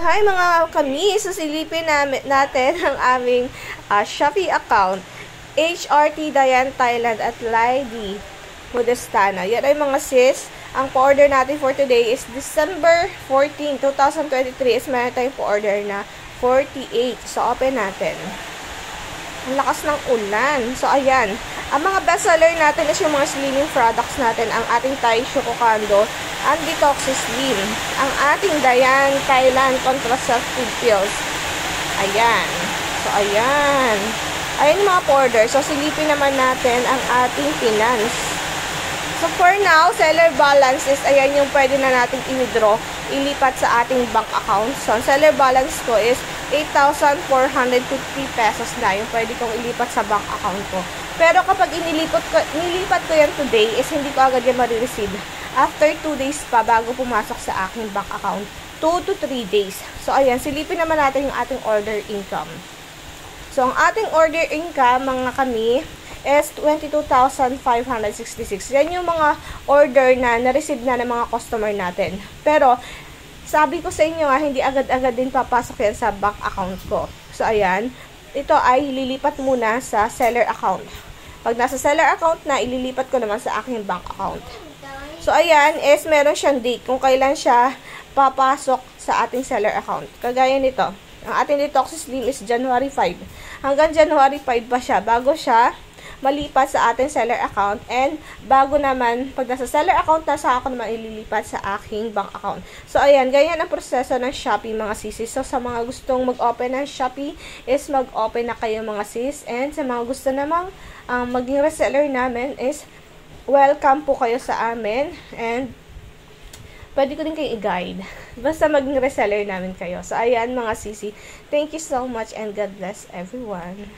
Hi mga kami, susilipin natin ang aming Shopee account, HRT Dayan Thailand at Lady Modestana. Yan ay mga sis. Ang po-order natin for today is December 14, 2023 is meron tayong po-order na 48. So, open natin. Ang lakas ng ulan. So, ayan. Ang mga bestseller natin is yung mga slimming products natin. Ang ating Thai Shokokando, ang Detoxislim, ang ating Dayan Thailand Contraceptive Pills. Ayan. So, ayan. Ayan yung mga order. So, silipin naman natin ang ating finance. So, for now, seller balance is, ayan yung pwede na natin i-withdraw, ilipat sa ating bank account. So, ang seller balance ko is 8,450 pesos na yung pwede kong ilipat sa bank account ko. Pero kapag nilipat ko yan today, is hindi ko agad yan marireceive. After 2 days pa, bago pumasok sa aking bank account, 2 to 3 days. So, ayan, silipin naman natin yung ating order income. So, ang ating order income, mga kami, is 22,566. Yan yung mga order na na-receive na ng mga customer natin. Pero, sabi ko sa inyo hindi agad-agad din papasok yan sa bank account ko. So, ayan. Ito ay lilipat muna sa seller account. Pag nasa seller account na, ililipat ko naman sa aking bank account. So, ayan, is meron siyang date kung kailan siya papasok sa ating seller account. Kagaya nito. Ang ating Detoxislim is January 5. Hanggang January 5 pa siya bago siya malipat sa ating seller account, and bago naman, pag nasa seller account na, sa ako naman ililipat sa aking bank account. So, ayan, ganyan ang proseso ng Shopee, mga sis. So, sa mga gustong mag-open ng Shopee, is mag-open na kayo, mga sis. And sa mga gusto namang maging reseller namin, is welcome po kayo sa amin. And pwede ko din kayo i-guide. Basta maging reseller namin kayo. So, ayan, mga sisi. Thank you so much and God bless everyone.